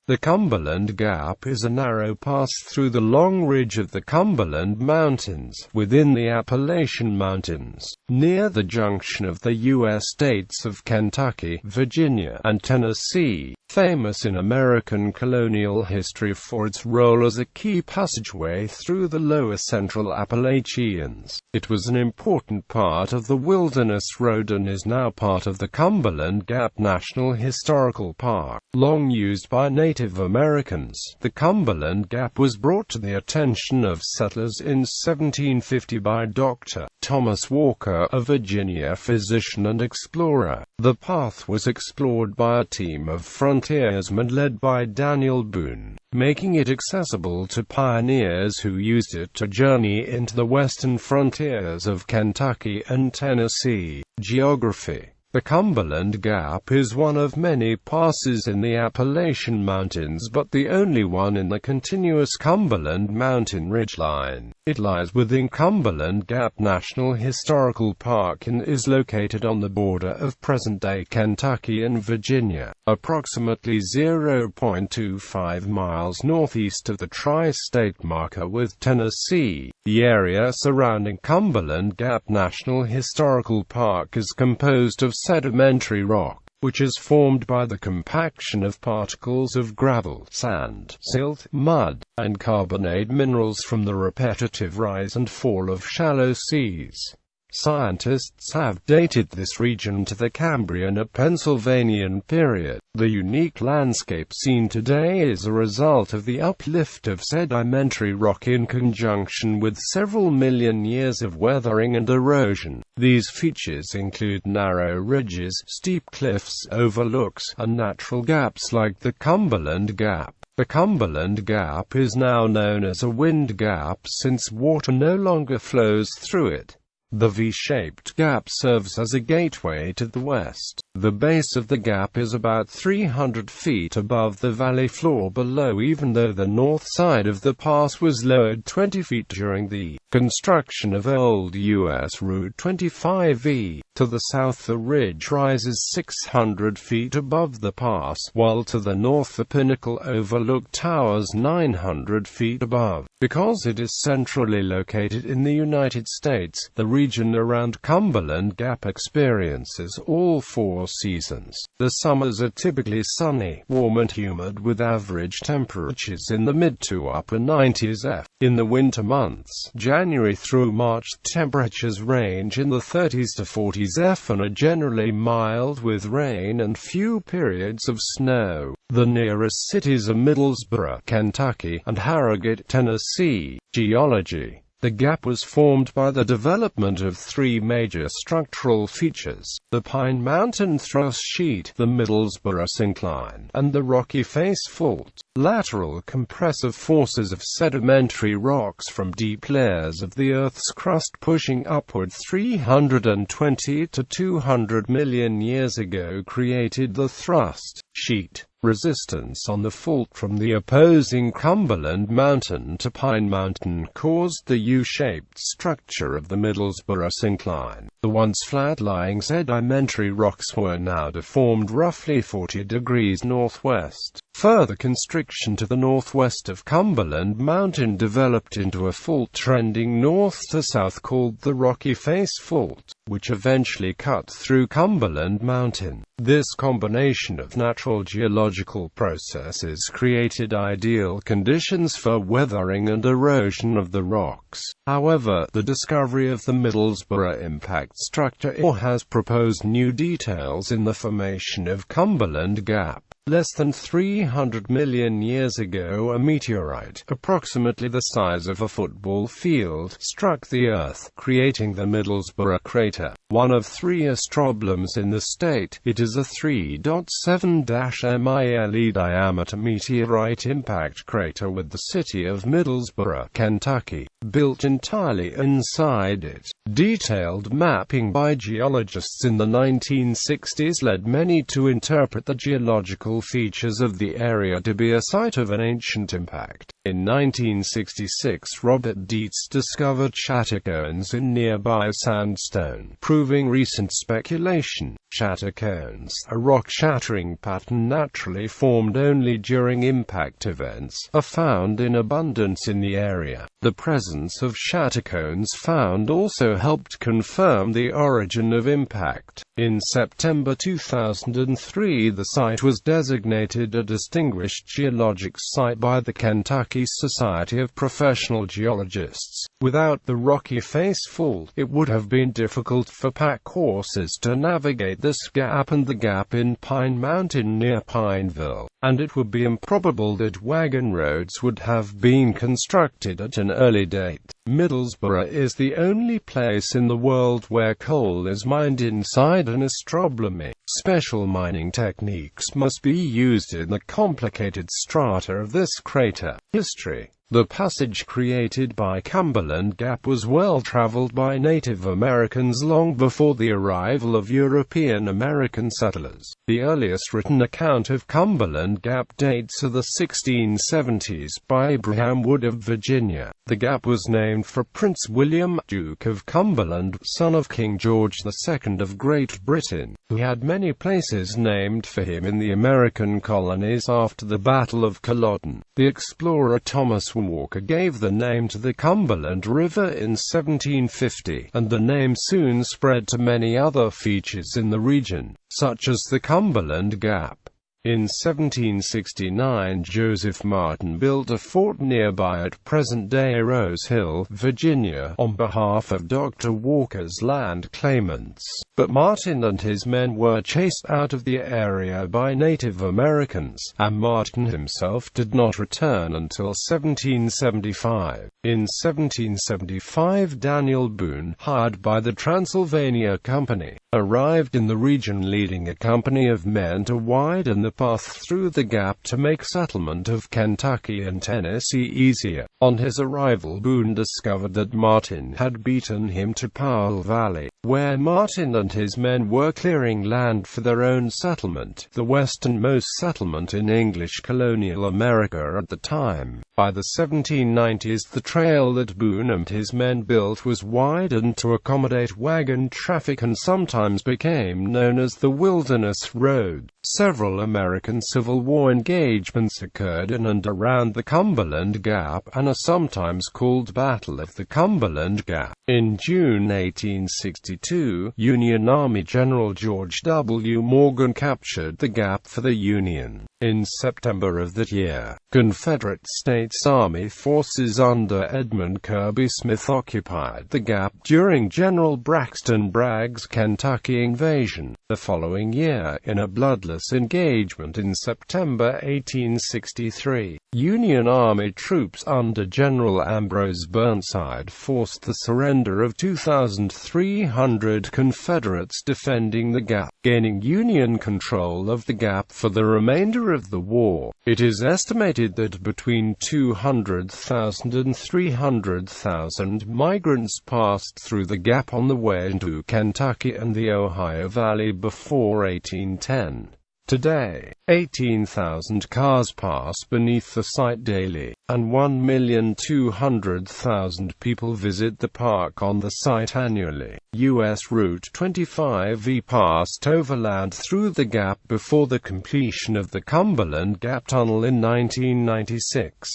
The Cumberland Gap is a narrow pass through the long ridge of the Cumberland Mountains, within the Appalachian Mountains, near the junction of the U.S. states of Kentucky, Virginia, and Tennessee, famous in American colonial history for its role as a key passageway through the lower central Appalachians. It was an important part of the Wilderness Road and is now part of the Cumberland Gap National Historical Park, long used by Native Americans. The Cumberland Gap was brought to the attention of settlers in 1750 by Dr. Thomas Walker, a Virginia physician and explorer. The path was explored by a team of frontiersmen led by Daniel Boone, making it accessible to pioneers who used it to journey into the western frontiers of Kentucky and Tennessee. Geography. The Cumberland Gap is one of many passes in the Appalachian Mountains but the only one in the continuous Cumberland mountain ridgeline. It lies within Cumberland Gap National Historical Park and is located on the border of present-day Kentucky and Virginia, approximately 0.25 miles northeast of the tri-state marker with Tennessee. The area surrounding Cumberland Gap National Historical Park is composed of sedimentary rock, which is formed by the compaction of particles of gravel, sand, silt, mud, and carbonate minerals from the repetitive rise and fall of shallow seas. Scientists have dated this region to the Cambrian or Pennsylvanian period. The unique landscape seen today is a result of the uplift of sedimentary rock in conjunction with several million years of weathering and erosion. These features include narrow ridges, steep cliffs, overlooks, and natural gaps like the Cumberland Gap. The Cumberland Gap is now known as a wind gap since water no longer flows through it. The V-shaped gap serves as a gateway to the west. The base of the gap is about 300 feet above the valley floor below, even though the north side of the pass was lowered 20 feet during the construction of old U.S. Route 25E. To the south the ridge rises 600 feet above the pass, while to the north the pinnacle overlook towers 900 feet above. Because it is centrally located in the United States, the region around Cumberland Gap experiences all four seasons. The summers are typically sunny, warm and humid with average temperatures in the mid to upper 90s F. In the winter months, January through March, temperatures range in the 30s to 40s F and are generally mild with rain and few periods of snow. The nearest cities are Middlesboro, Kentucky, and Harrogate, Tennessee. Geology. The gap was formed by the development of three major structural features: the Pine Mountain thrust sheet, the Middlesboro syncline, and the Rocky Face Fault. Lateral compressive forces of sedimentary rocks from deep layers of the Earth's crust pushing upward 320 to 200 million years ago created the thrust sheet. Resistance on the fault from the opposing Cumberland Mountain to Pine Mountain caused the U-shaped structure of the Middlesboro syncline. The once flat-lying sedimentary rocks were now deformed roughly 40 degrees northwest. Further constriction to the northwest of Cumberland Mountain developed into a fault trending north to south called the Rocky Face Fault, which eventually cut through Cumberland Mountain. This combination of natural geological processes created ideal conditions for weathering and erosion of the rocks. However, the discovery of the Middlesboro impact structure has proposed new details in the formation of Cumberland Gap. Less than 300 million years ago, a meteorite, approximately the size of a football field, struck the Earth, creating the Middlesboro crater, one of three astroblems in the state. It is a 3.7-mile diameter meteorite impact crater with the city of Middlesboro, Kentucky, built entirely inside it. Detailed mapping by geologists in the 1960s led many to interpret the geological features of the area to be a site of an ancient impact. In 1966, Robert Dietz discovered shattercones in nearby sandstone, proving recent speculation. Shattercones, a rock-shattering pattern naturally formed only during impact events, are found in abundance in the area. The presence of shattercones found also helped confirm the origin of impact. In September 2003, the site was designated a Distinguished Geologic Site by the Kentucky Society of Professional Geologists. Without the rocky face fault, it would have been difficult for pack horses to navigate this gap and the gap in Pine Mountain near Pineville, and it would be improbable that wagon roads would have been constructed at an early date. Middlesboro is the only place in the world where coal is mined inside an astroblemy. Special mining techniques must be used in the complicated strata of this crater. History. The passage created by Cumberland Gap was well traveled by Native Americans long before the arrival of European American settlers. The earliest written account of Cumberland Gap dates to the 1670s by Abraham Wood of Virginia. The gap was named for Prince William, Duke of Cumberland, son of King George II of Great Britain, who had many places named for him in the American colonies after the Battle of Culloden. The explorer Thomas Walker gave the name to the Cumberland River in 1750, and the name soon spread to many other features in the region, such as the Cumberland Gap. In 1769, Joseph Martin built a fort nearby at present-day Rose Hill, Virginia, on behalf of Dr. Walker's land claimants. But Martin and his men were chased out of the area by Native Americans, and Martin himself did not return until 1775. In 1775, Daniel Boone, hired by the Transylvania Company, arrived in the region leading a company of men to widen the path through the gap to make settlement of Kentucky and Tennessee easier. On his arrival, Boone discovered that Martin had beaten him to Powell Valley, where Martin and his men were clearing land for their own settlement, the westernmost settlement in English colonial America at the time. By the 1790s, the trail that Boone and his men built was widened to accommodate wagon traffic and sometimes became known as the Wilderness Road. Several American Civil War engagements occurred in and around the Cumberland Gap, and are sometimes called Battle of the Cumberland Gap. In June 1862, Union Army General George W. Morgan captured the gap for the Union. In September of that year, Confederate States Army forces under Edmund Kirby Smith occupied the gap during General Braxton Bragg's Kentucky invasion. The following year, in a bloodless engagement in September 1863, Union Army troops under General Ambrose Burnside forced the surrender of 2,300 Confederates defending the gap, gaining Union control of the gap for the remainder of the war. It is estimated that between 200,000 and 300,000 migrants passed through the gap on the way into Kentucky and the Ohio Valley before 1810. Today, 18,000 cars pass beneath the site daily, and 1,200,000 people visit the park on the site annually. U.S. Route 25E passed overland through the gap before the completion of the Cumberland Gap Tunnel in 1996.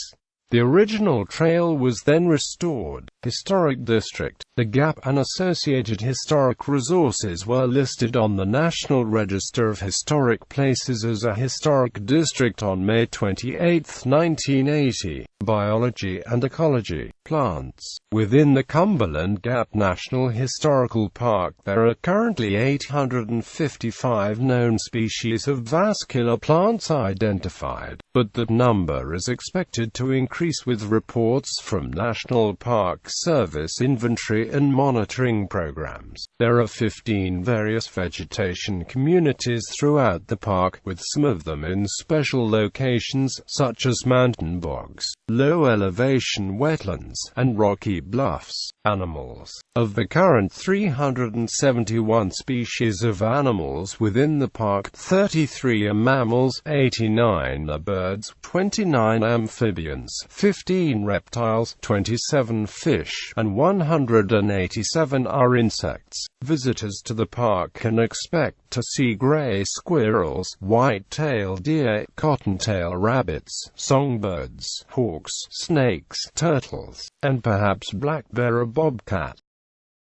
The original trail was then restored. Historic District. The Gap and associated historic resources were listed on the National Register of Historic Places as a historic district on May 28, 1980. Biology and Ecology. Plants. Within the Cumberland Gap National Historical Park, there are currently 855 known species of vascular plants identified, but that number is expected to increase with reports from National Park Service inventory and monitoring programs. There are 15 various vegetation communities throughout the park, with some of them in special locations, such as mountain bogs, low-elevation wetlands, and rocky bluffs. Animals. Of the current 371 species of animals within the park, 33 are mammals, 89 are birds, 29 amphibians, 15 reptiles, 27 fish, and 187 are insects. Visitors to the park can expect to see gray squirrels, white-tailed deer, cottontail rabbits, songbirds, hawks, snakes, turtles, and perhaps black bear or bobcat.